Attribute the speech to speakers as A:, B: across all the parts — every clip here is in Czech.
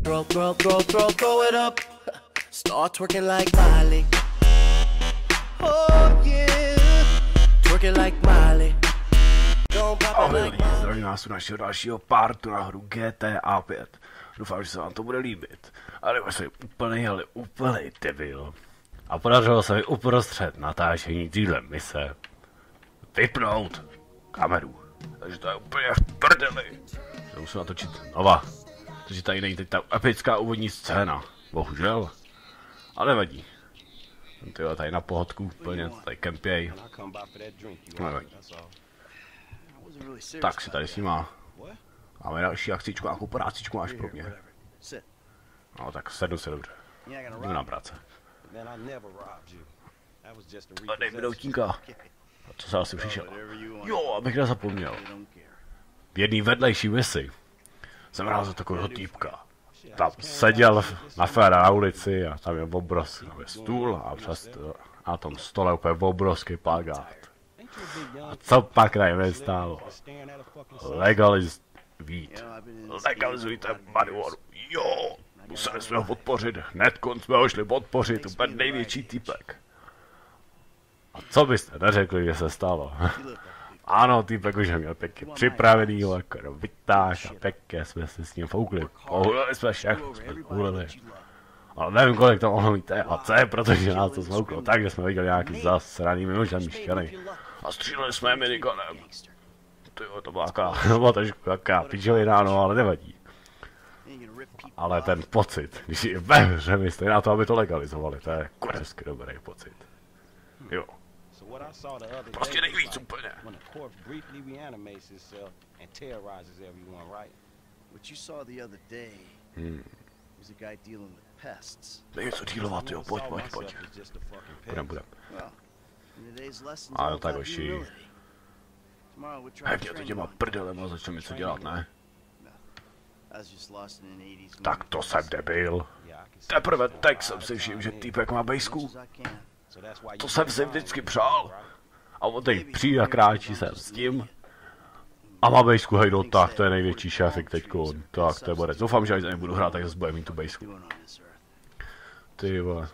A: Throw it up. Start twerking like Miley. Oh yeah. Twerking like Miley.
B: Ahoj lidi, zdravím vás u našeho dalšího partu na hru GTA 5. Doufám, že se vám to bude líbit. Ale jsem úplnej debil. A podařilo se mi uprostřed natáčení téhle mise vypnout kameru. Takže to je úplně v prdeli. Já musím natočit znova. Takže tady není teď ta epická úvodní scéna. Bohužel. Ale nevadí. Tyhle tady na pohodku úplně, tady kempěj. Nevadí. Tak si tady s nima. Máme další akcičku, nějakou prácičku máš pro mě. No tak sednu se dobře. Jdu na práce. A dej mi doutínka. A co se asi přišel? Jo, abych nezapomněl. V jedný vedlejší misi jsem hrál za takového týpka. Tam seděl na féra na ulici a tam je obrovský stůl a přes na tom stole úplně obrovský plakát. A co pak nejvíc stálo? Legalizujte marihuanu. Jo, museli jsme ho podpořit, hnedkon jsme ho šli podpořit, úplně největší týpek. A co byste neřekli, že se stalo? Ano, týpek už měl pěkně připravený, jako vytáž a pěkně jsme si s ním foukli. Pohulili jsme všechno, jsme hulili. Ale nevím, kolik to mohlo mít THC, protože nás to zmouklo tak, že jsme viděli nějaký zasraný mimořádný štěny. A stříleli jsme minikonem. Tyjo, to byla taková pičelina, no, ale nevadí. Ale ten pocit, když je ve hře, myslí na to, aby to legalizovali, to je kursky dobrý pocit. Jo. Prostě nejvíc úplně. Dej něco dílovat, jo, pojď. Budem. A jo, tak hoši. Hej, to těma prdelema začne něco dělat, ne? Tak to jsem debil. Teprve teď jsem si všiml, že týpek má bejsku. To jsem si vždycky přál. A on teď přijde a kráčí sem s tím. A má bejsku, hej, no tak, to je největší šéfik teďko. Tak, to je borec. Doufám, že až za ně budu hrát, tak zase bude mít tu bejsku. Ty vole.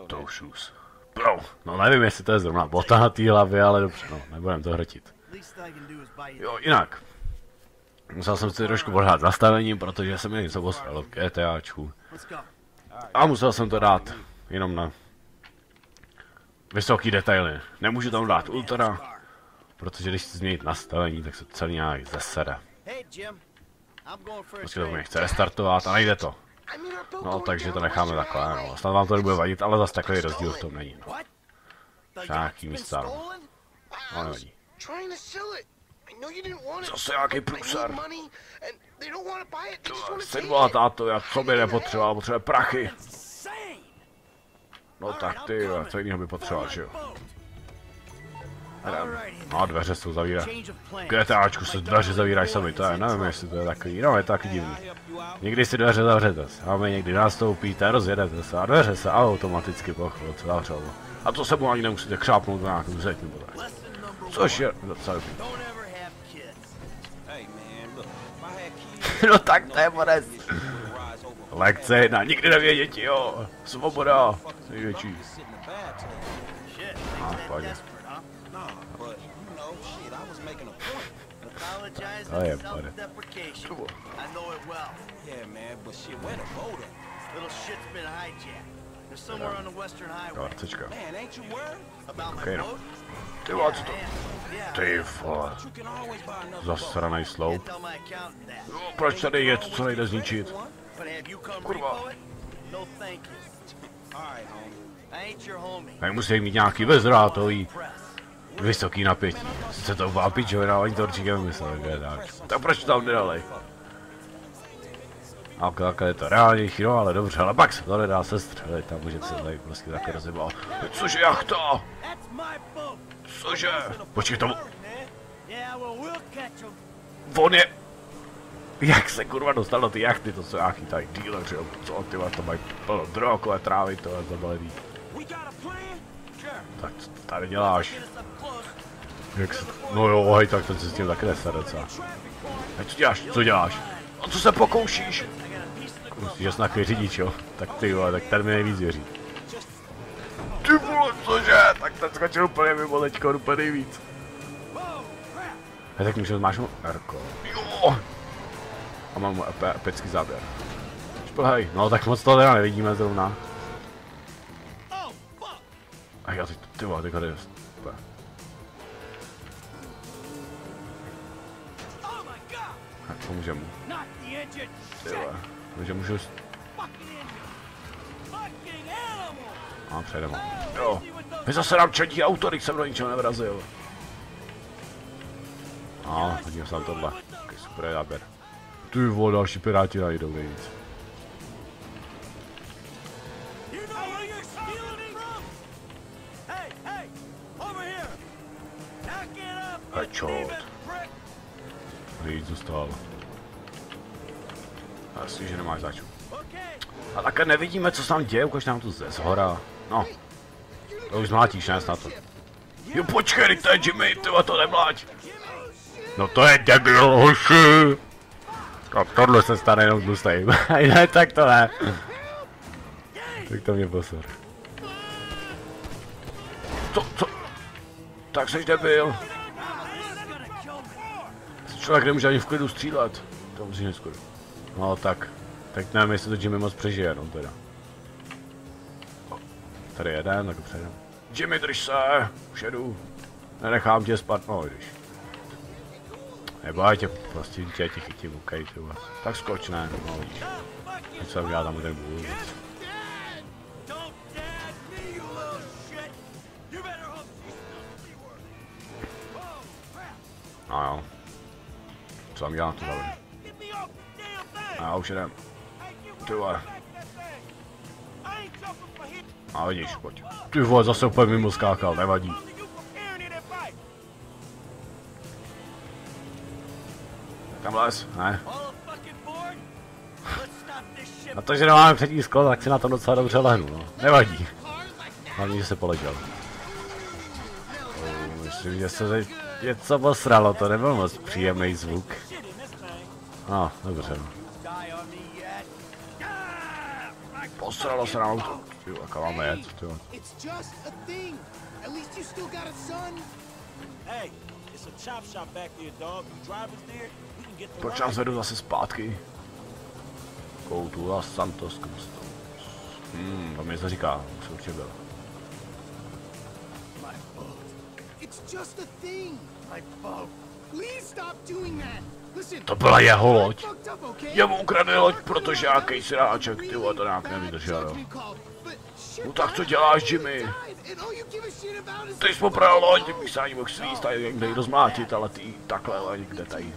B: To už šus. Bro, no nevím, jestli to je zrovna bota na té hlavě, ale dobře, no, nebudem to hrotit. Jo, jinak. Musel jsem si trošku odhrát nastavení, protože jsem jen něco posral v GTAčku. A musel jsem to dát jenom na vysoký detaily. Nemůžu tam dát ultra, protože když chci změnit nastavení, tak se celý nějak zesere. Prostě to mě chce restartovat a nejde to. No, takže to necháme takhle, no. Snad vám to nebude vadit, ale zase takový rozdíl v tom není, no. Nějaký místa, no. No, nevadí. Zase nějaký průser. Sedla táto, já co by nepotřeboval, potřebuje prachy. No tak ty, co jiného by potřeboval, že jo? No, dveře jsou zavírají. V GTAčku se dveře zavírají sami, to je, nevím, jestli to je takový, no je to taky divný. Někdy si dveře zavřete, a my někdy nastoupíte, rozjedete se a dveře se automaticky po chvilce zavřou. A to se mu ani nemusíte křápnout na nějakou zeď nebo tak. Což je docela dobrý. No tak to je borec. Lekce 1, nikdy nevědět, jo. Svoboda, největší. A pojď. To je pojď. Kartečka. Okej, no. Ty vole, co to? Ty vole. Zasranej sloup. No, proč tady je to, co nejde zničit? Kurva. Tak musí mít nějaký bezdrátový vysoký napětí. Sice to byla pičovina, oni to určitě vymysleli, tak proč to tam nedalej? A takhle je to reálnější, no ale dobře, ale pak se to nedá sestřelit, tam může se tady prostě taky rozjebat. Cože jachta? Cože? Počkej tomu. On je... Jak se kurva dostal do ty jachty, to jsou nějaký tady dealeři, co ty to mají plno drogové trávy, to je zabalený. Tak co tady děláš? Jak se... No jo, hej, tak to se s tím taky nese docela. Hej, co děláš? A co se pokoušíš? Myslíš, že jsi nějaký řidič, jo? Tak ty vole, tak ten mi nejvíc věří. Ty vole, cože? Tak ten skočil úplně mimo teďko, úplně nejvíc. Tak můžu zmášnout Erko. Jo! A mám epický záběr. Šplhej, no tak moc toho teda nevidíme zrovna. A já teď, ty vole, teď tady jest. Tak pomůže mu. Ty vole, takže můžu... A přejdeme. Jo. Vy zase nám četí auto, když jsem do ničeho nevrazil. No, hodím se tam tohle. Taký super záběr. Ty vole, další piráti najdou nejvíc. Headshot. Nejvíc zůstal. Asi, že nemáš začu. A také nevidíme, co se tam děje, ukaž nám to ze zhora. No. To už zmlátíš, ne, snad to. Jo, počkej, to je Jimmy, tyva, to nemláť. No to je debil, hoši. No tohle se stane jenom tlustej. Ne, tak to ne. Tak to mě posor. Co? Tak seš debil. Člověk nemůže ani v klidu střílet. To musí neskoro. No tak. Tak nevím, jestli to Jimmy moc přežije, no teda. Tady jeden, tak přejdem. Jimmy, drž se, už jedu. Nenechám tě spát, no jdeš. Nebo já tě prostě tě chytím, OK, tyhle. Tak skoč, ne, no vidíš. Teď jsem já tam ten bůl. No jo. Co tam dělám tu zavřu? A já už jdem. Tyhle. A vidíš, pojď. Ty vole, zase úplně mimo skákal, nevadí. Tam les, ne? A to, že nemáme přední sklo, tak si na tom docela dobře lehnu, no. Nevadí. Hlavně, že se poležel. Myslím, že se teď něco posralo, to nebyl moc příjemný zvuk. No, dobře, no. Posralo se na auto. Ty, jaká máme jet, ty. Proč nás vedu zase zpátky? Go to Los Santos Customs. To mi se říká, už určitě byl. To byla jeho loď. Jemu ukradli loď, protože nějaký sráček, ty vole, to nějak nevydržel, jo. No tak co děláš, Jimmy? Ty jsi popravil loď, bych se ani mohl svíst a někde ji rozmlátit, ale ty takhle ale někde tady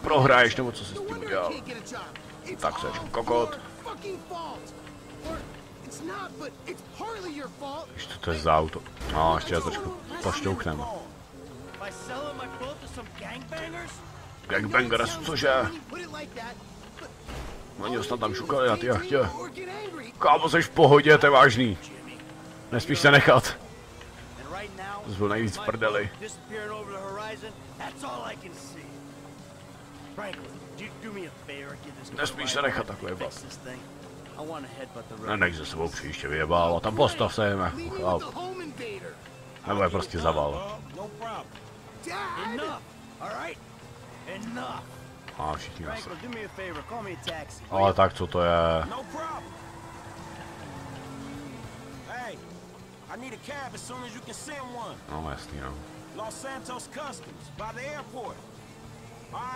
B: prohraješ, nebo co jsi s tím udělal. Tak seš kokot. Ještě to je za auto. No, ještě já trošku pošťouchneme. Gangbangers, cože? Oni ho snad tam šukali na ty jachtě. Kámo, seš v pohodě, to je vážný. Nespíš se nechat. To byl nejvíc v prdeli. Nespíš se nechat takhle jebat. Nenech se sebou příště vyjebal a tam postav se jeme. Nebo je prostě zaval. A všichni zase. Ale tak co to je? No jasný, no.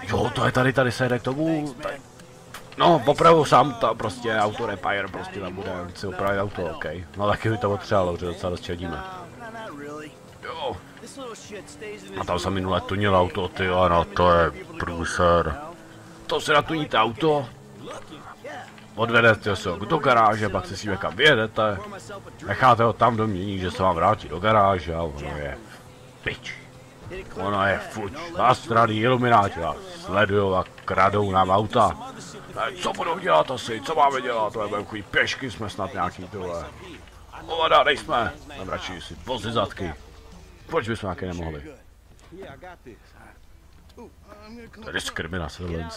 B: Jo, to je tady se jde k tomu. No, opravu sám to prostě auto repair, prostě tam bude si opravit auto, OK. No taky by to potřebovalo, že docela dost čadíme. Jo. A tam jsem minule tunil auto, ty no to je průser. To se natuníte auto, odvedete se ho do garáže, pak se s ním někam vyjedete, necháte ho tam domění, že se vám vrátí do garáže a ono je pič. Ono je fuč, nástraný ilumináti vás sledujou a kradou nám auta. Co budou dělat asi, co máme dělat, to je budeme chodit pěšky, jsme snad nějaký tohle. Ovada, nejsme, tam radši si vozy zadky. Proč bychom nějaké nemohli?
A: To
B: je diskriminace, tohle.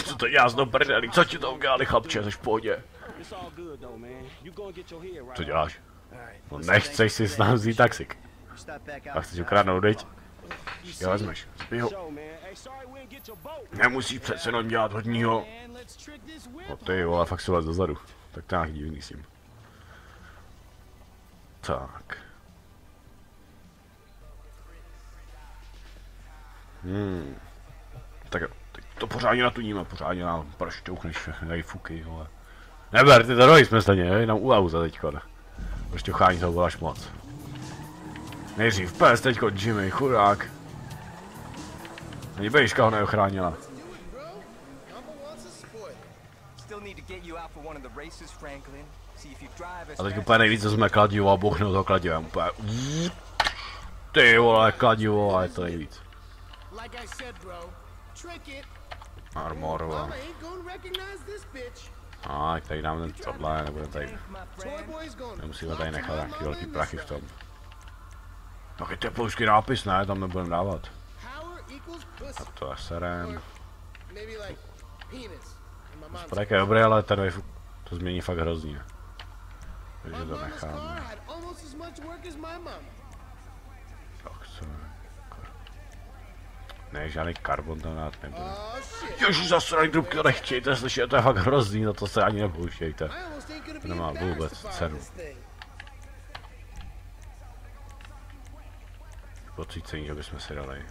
B: Co to děláš do prdeli? Co ti to udělali, chlapče, jsi v pohodě? Co děláš? No nechceš si s námi vzít taxik. A chceš ukradnout, viď? Jo, vezmeš. Spí ho. Nemusíš přece jenom dělat hodního. No ty vole, fakt si vlez dozadu. Tak to nějaký divný s tím. Tak. Tak jo, teď to pořádně natuníme, pořádně nám prošťouchneš všechny tady fuky, vole. Neber, ty to jsme stejně, jenom u auta teďko. Prošťouchání toho bylo až moc. Nejdřív pes, teďko Jimmy, chudák. Ani bejška ho neochránila. A teď úplně nejvíc, co jsme kladivo a bouchnout toho kladivem, úplně. Ty vole, kladivo a je to nejvíc. Armor, vole. A tady dáme ten tohle, nebudeme tady. Nemusíme tady nechat nějaký velký prachy v tom. Taky teploušky nápis, ne, tam nebudeme dávat. A to je serem. Spodek je dobrý, ale ten to změní fakt hrozně. Takže to necháme. Tak co? Ne, žádný karbon tam dát nebude. Ježiš, zasraný trubky, to nechtějte slyšet, to je fakt hrozný, na to se ani nepouštějte. To nemá vůbec cenu. Pocícení, že bychom si dali.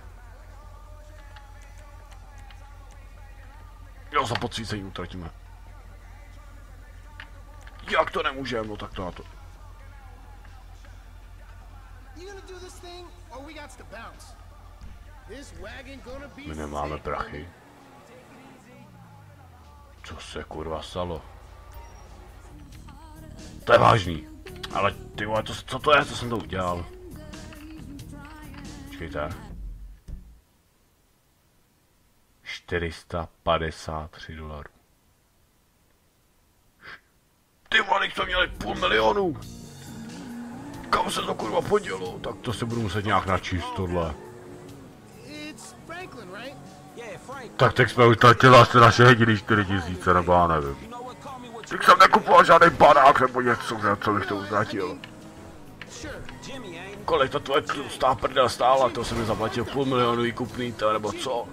B: Jo, za pocícení utratíme. Jak to nemůžeme, no tak to na to. My nemáme prachy. Co se kurva stalo? To je vážný. Ale ty vole, co to je, co jsem to udělal? Počkejte. 453 $. Ty vole, jsme měli 500 000. Kam se to kurva podělo? Tak to si budu muset nějak načíst tohle. Tak teď jsme utratili asi naše jediný 4000, nebo já nevím. Teď jsem nekupoval žádný barák nebo něco, co bych to utratil. Kolik to tvoje tlustá prdel stála, to jsem mi zaplatil 500 000 výkupný, nebo co?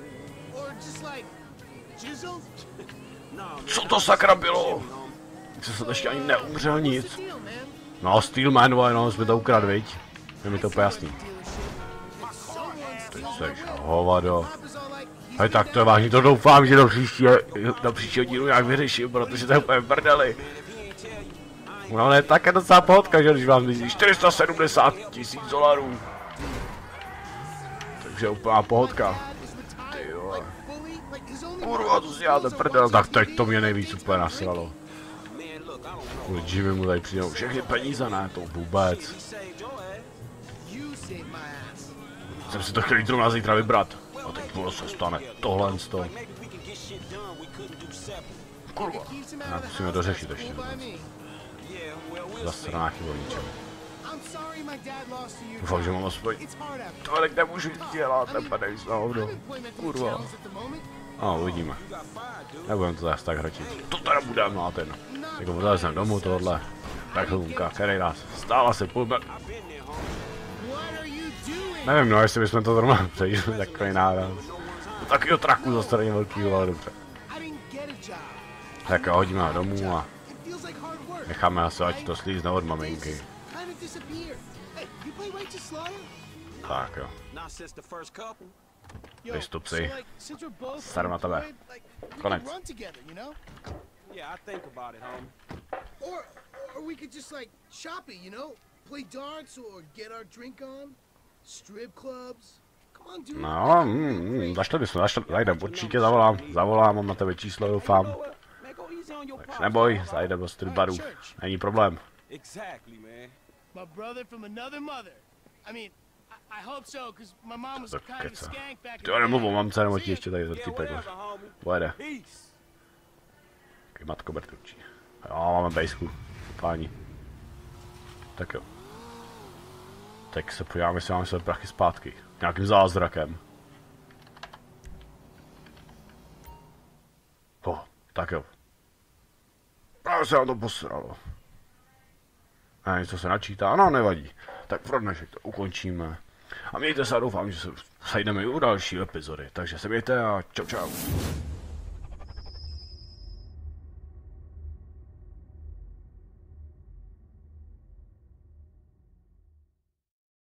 B: Co to sakra bylo? Že jsem ještě ani neumřel nic. No, Steelman, no, jsme to ukradl, viď? Je mi to úplně jasný. Ty seš hovado. Hej, tak to je vážně, to doufám, že do příštího dílu nějak vyřeším, protože to je úplně brdeli. No ne, tak je docela pohodka, že když vám vyzí 470 000 $. Takže úplná pohodka. Ty vole. Kurva, to si děláte prdel, tak teď to mě nejvíc úplně nasralo. Kvůli Jimmy mu tady přijdou všechny peníze, ne, to vůbec. Jsem si to chtěl jít na zítra vybrat. A teď bylo se stane tohle z toho. Kurva. Já musíme dořešit ještě. Zasraná chyba ničem. Doufám, že mám aspoň. Tohle nemůžu dělat, nepadej z hovno. Kurva. A uvidíme. Nebudem to zase tak hrotit. To teda budeme, no a ten. Jako podali jsem domů tohle. Tak hlunka, který nás stála se půjme. Nevím, no, jestli bychom to zrovna přejili, takový náraz. Takovýho traku za straně velkýho, ale dobře. Tak jo, hodíme ho domů a necháme asi, ať to slízne od maminky. Tak jo. Vystup si. Staru na tebe. Konec. No, zašli bychom, zajdem, určitě zavolám, mám na tebe číslo, doufám. Takže neboj, zajdem do strip baru, není problém. To keca. Ty jo, nemluv o mamce, nebo ti ještě tady ten týpek. Pojede. Taký matko Bertucci. Jo, máme bejsku, páni. Tak jo. Tak se podíváme, jestli máme své prachy zpátky. Nějakým zázrakem. Tak jo. Právě se nám to posralo. A něco se načítá, no nevadí. Tak pro dnešek to ukončíme. A mějte se a doufám, že se sejdeme i u další epizody. Takže se mějte a čau čau.